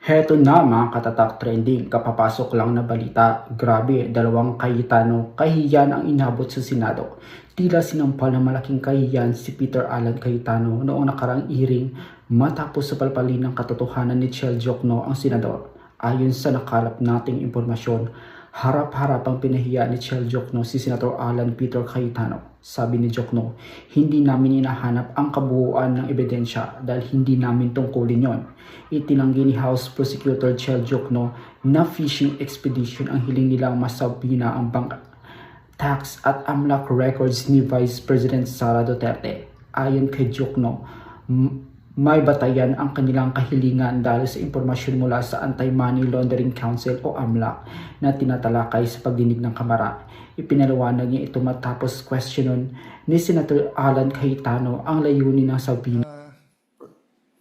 Heto na mga katatak trending, kapapasok lang na balita. Grabe, dalawang Cayetano, kahihiyan ang inabot sa Senado. Tila sinampal ng malaking kahihiyan si Peter Alan Cayetano noong nakarang hearing matapos sa palpalin ng katotohanan ni Chel Diokno ang senador. Ayon sa nakalap nating impormasyon, harap-harapang pinahiya ni Chel Diokno si Senator Alan Peter Cayetano. Sabi ni Diokno, hindi namin hinahanap ang kabuuan ng ebidensya dahil hindi namin tungkulin yon. Itinanggi ni House Prosecutor Chel Diokno na fishing expedition ang hiling nilang masabina ang bank tax at AMLAC records ni Vice President Sara Duterte. Ayon kay Diokno, may batayan ang kanilang kahilingan dahil sa impormasyon mula sa Anti-Money Laundering Council o AMLAC na tinatalakay sa pagdinig ng Kamara. Ipinaliwanag niya ito matapos questionon ni Senator Alan Cayetano ang layunin ng sabina.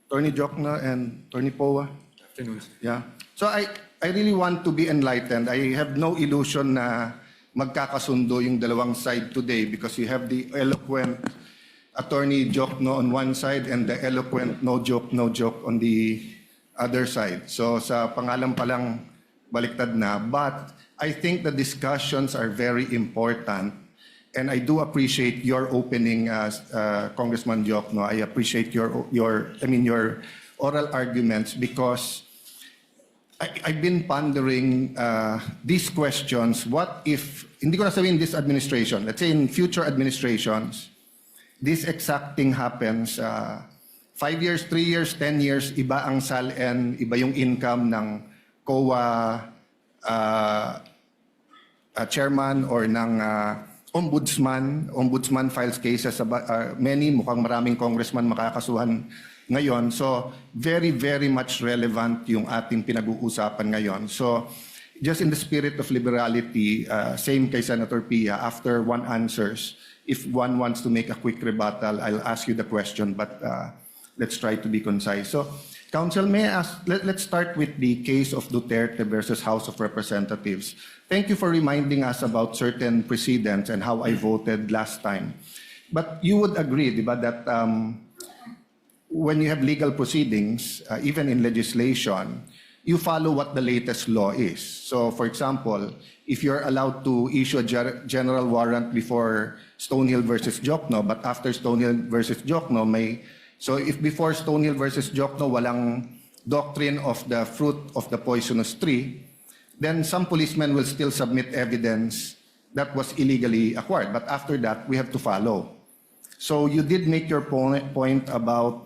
Attorney Diokno and Attorney Poa. Afternoon. Yeah. So I really want to be enlightened. I have no illusion na magkakasundo yung dalawang side today because you have the eloquent Attorney Diokno on one side and the eloquent no joke on the other side. So sa pangalan pa lang baliktad na. But I think the discussions are very important. And I do appreciate your opening, Congressman Diokno. I appreciate your oral arguments because I've been pondering these questions. What if, hindi ko na sabihin this administration, let's say in future administrations, this exact thing happens, 5 years, 3 years, 10 years, iba ang SALN, iba yung income ng COA chairman or ng Ombudsman files cases, mukhang maraming congressman makakasuhan ngayon. So, very, very much relevant yung ating pinag-uusapan ngayon. So, just in the spirit of liberality, same kay Senator Pia, after one answers, if one wants to make a quick rebuttal, I'll ask you the question, but let's try to be concise. So, Council, may I ask, let's start with the case of Duterte versus House of Representatives. Thank you for reminding us about certain precedents and how I voted last time. But you would agree, diba, that when you have legal proceedings, even in legislation, you follow what the latest law is. So, for example, if you're allowed to issue a general warrant before Stonehill versus Diokno, but after Stonehill versus Diokno, so if before Stonehill versus Diokno, walang doctrine of the fruit of the poisonous tree, then some policemen will still submit evidence that was illegally acquired. But after that, we have to follow. So you did make your point about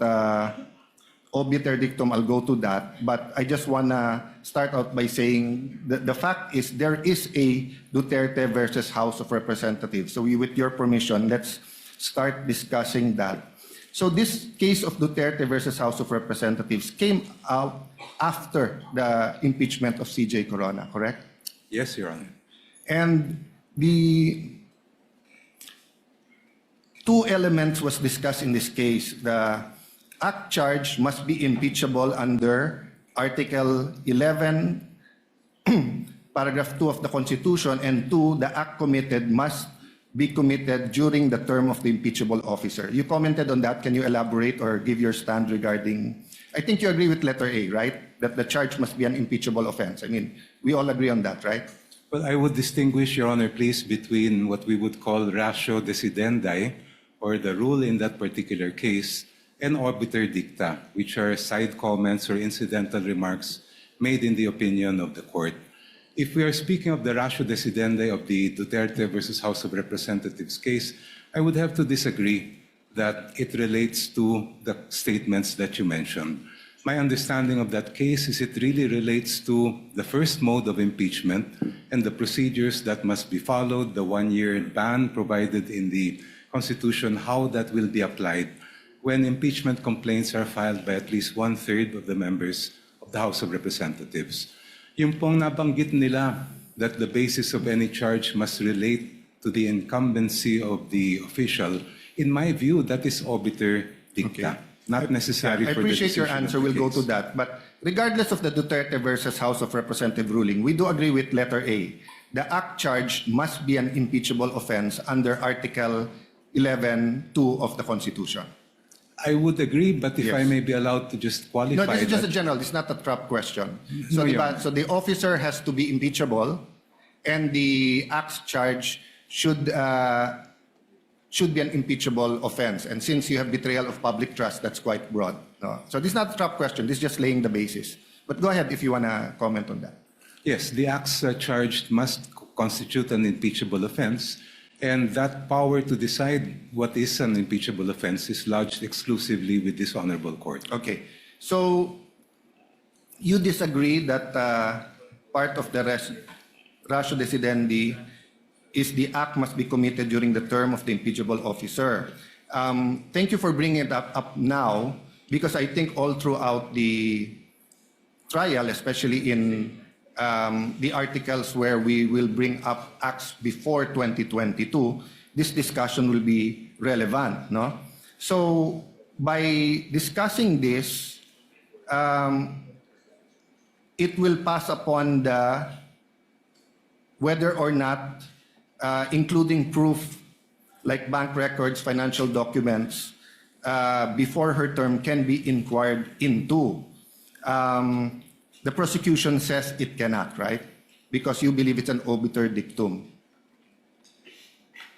obiter dictum. I'll go to that. But I just want to start out by saying the fact is there is a Duterte versus House of Representatives. So with your permission, let's start discussing that. So this case of Duterte versus House of Representatives came out after the impeachment of CJ Corona, correct? Yes, Your Honor. And the two elements was discussed in this case. The act charge must be impeachable under Article 11, Paragraph 2 of the Constitution, and 2, the act committed must be committed during the term of the impeachable officer. You commented on that. Can you elaborate or give your stand regarding, I think you agree with letter A, right? That the charge must be an impeachable offense. I mean, we all agree on that, right? Well, I would distinguish, Your Honor, please, between what we would call ratio decidendi, or the rule in that particular case, and obiter dicta, which are side comments or incidental remarks made in the opinion of the court. If we are speaking of the ratio decidendi of the Duterte versus House of Representatives case, I would have to disagree that it relates to the statements that you mentioned. My understanding of that case is it really relates to the first mode of impeachment and the procedures that must be followed, the one-year ban provided in the Constitution, how that will be applied when impeachment complaints are filed by at least 1/3 of the members of the House of Representatives. Yung pong nabanggit nila that the basis of any charge must relate to the incumbency of the official, in my view, that is obiter dicta, not necessary for the decision. I appreciate your answer. We'll go to that. But regardless of the Duterte versus House of Representative ruling, we do agree with letter A. The act charge must be an impeachable offense under Article 11(2) of the Constitution. I would agree, but if I Yes. may be allowed to just qualify No, this is just a that. general. This is not a trap question. So, No, Your diba, Honor. so the officer has to be impeachable, and the acts charge should be an impeachable offense. And since you have betrayal of public trust, that's quite broad. No? So this is not a trap question. This is just laying the basis. But go ahead if you want to comment on that. Yes, the acts charged must constitute an impeachable offense, and that power to decide what is an impeachable offense is lodged exclusively with this honorable court. Okay. So you disagree that part of the ratio decidendi is the act must be committed during the term of the impeachable officer. Thank you for bringing it up now, because I think all throughout the trial, especially in the articles where we will bring up acts before 2022, this discussion will be relevant, no? So by discussing this, it will pass upon the whether or not including proof like bank records, financial documents before her term can be inquired into. The prosecution says it cannot, right? Because you believe it's an obiter dictum.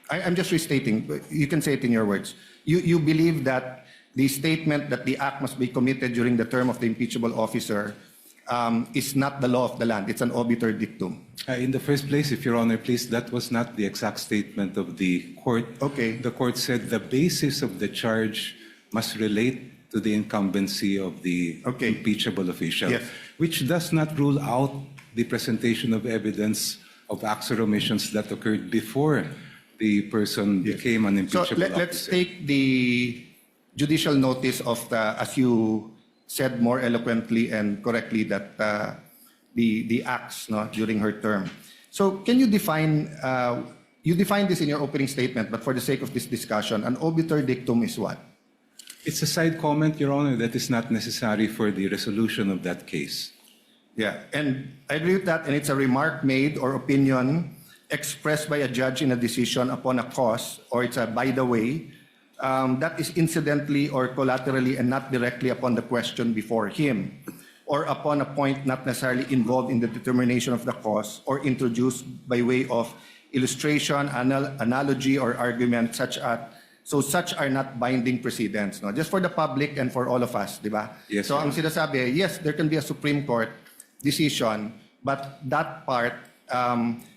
I'm just restating. You can say it in your words. You believe that the statement that the act must be committed during the term of the impeachable officer is not the law of the land. It's an obiter dictum. In the first place, if Your Honor, please, that was not the exact statement of the court. Okay. The court said the basis of the charge must relate to the incumbency of the Okay. impeachable official, Yes. which does not rule out the presentation of evidence of acts or omissions that occurred before the person became an So impeachable let's officer. take the judicial notice of the, as you said more eloquently and correctly, that the acts, no, during her term. So can you define, you defined this in your opening statement, but for the sake of this discussion, an obiter dictum is what? It's a side comment, Your Honor, that is not necessary for the resolution of that case. Yeah, and I agree with that, and it's a remark made or opinion expressed by a judge in a decision upon a cause, or it's a by the way, that is incidentally or collaterally and not directly upon the question before him, or upon a point not necessarily involved in the determination of the cause, or introduced by way of illustration, analogy, or argument, such are not binding precedents. No? Just for the public and for all of us, di ba? Yes, So Your ang sinasabi, yes, there can be a Supreme Court decision, but that part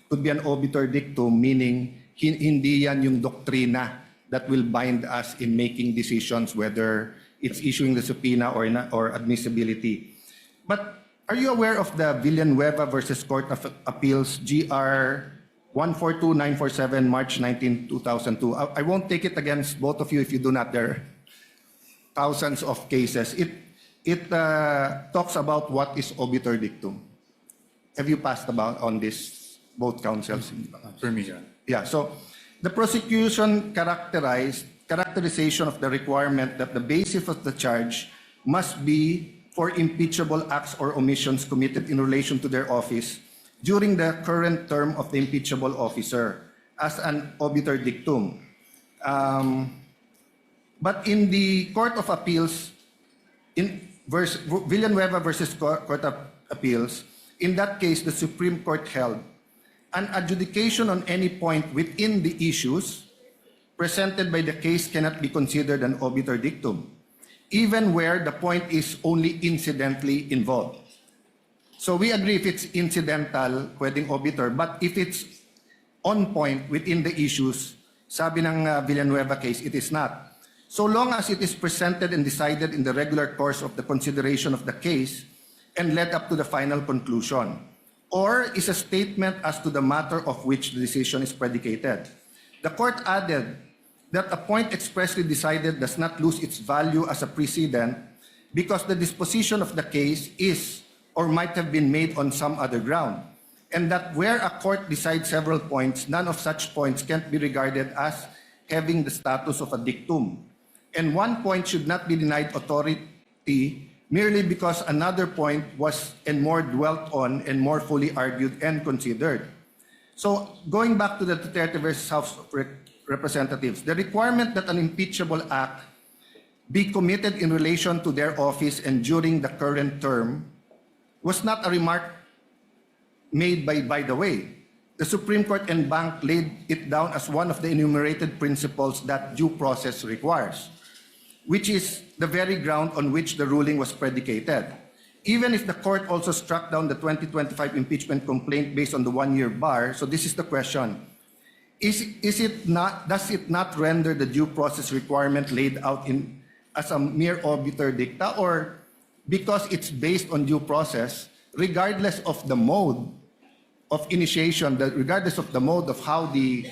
could be an obiter dictum, meaning hindi yan yung doktrina that will bind us in making decisions, whether it's issuing the subpoena or admissibility. But are you aware of the Villanueva versus Court of Appeals, GR 142947, March 19, 2002? I won't take it against both of you if you do not. There are thousands of cases. It talks about what is obiter dictum. Have you passed about on this, both counsels? Permission. Yeah, so the prosecution characterization of the requirement that the basis of the charge must be for impeachable acts or omissions committed in relation to their office during the current term of the impeachable officer as an obiter dictum. But in the Court of Appeals, in Villanueva versus Court of Appeals, in that case, the Supreme Court held an adjudication on any point within the issues presented by the case cannot be considered an obiter dictum, even where the point is only incidentally involved. So we agree if it's incidental, pwedeng obiter, but if it's on point within the issues, sabi ng Villanueva case, it is not. So long as it is presented and decided in the regular course of the consideration of the case and led up to the final conclusion, or is a statement as to the matter of which the decision is predicated. The court added that a point expressly decided does not lose its value as a precedent because the disposition of the case is or might have been made on some other ground, and that where a court decides several points, none of such points can be regarded as having the status of a dictum. And one point should not be denied authority merely because another point was and more dwelt on and more fully argued and considered. So going back to the Duterte versus House of Representatives, the requirement that an impeachable act be committed in relation to their office and during the current term was not a remark made by the way. The Supreme Court en banc laid it down as one of the enumerated principles that due process requires, which is the very ground on which the ruling was predicated. Even if the court also struck down the 2025 impeachment complaint based on the one-year bar, so this is the question, does it not render the due process requirement laid out as a mere obiter dicta, or because it's based on due process, regardless of the mode of initiation, regardless of the mode of how the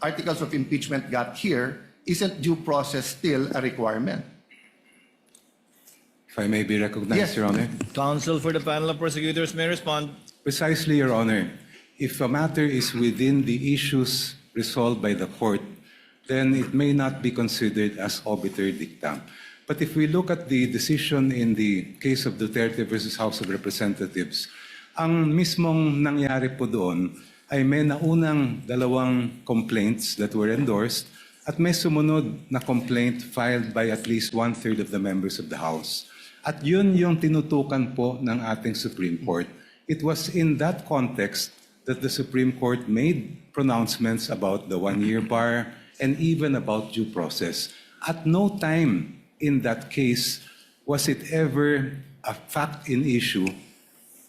articles of impeachment got here, isn't due process still a requirement? If I may be recognized, Yes. Your Honor. Counsel for the panel of prosecutors may respond. Precisely, Your Honor. If a matter is within the issues resolved by the court, then it may not be considered as obiter dicta. But if we look at the decision in the case of Duterte versus House of Representatives, ang mismong nangyari po doon ay may naunang dalawang complaints that were endorsed at may sumunod na complaint filed by at least one-third of the members of the House. At yun yung tinutukan po ng ating Supreme Court. It was in that context that the Supreme Court made pronouncements about the one-year bar and even about due process. At no time in that case was it ever a fact in issue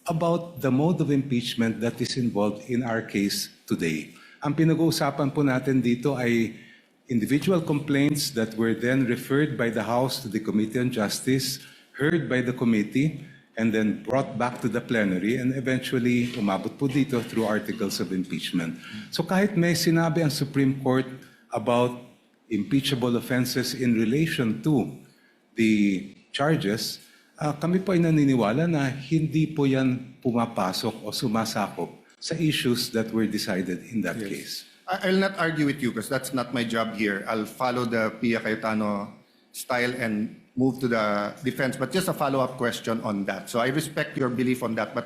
about the mode of impeachment that is involved in our case today. Ang pinag-uusapan po natin dito ay individual complaints that were then referred by the House to the Committee on Justice, heard by the committee, and then brought back to the plenary, and eventually umabot po dito through articles of impeachment. So kahit may sinabi ang Supreme Court about impeachable offenses in relation to the charges, kami po ay naniniwala na hindi po yan pumapasok o sumasakop sa issues that were decided in that case. I'll not argue with you because that's not my job here. I'll follow the Pia Cayetano style and move to the defense. But just a follow-up question on that. So I respect your belief on that. But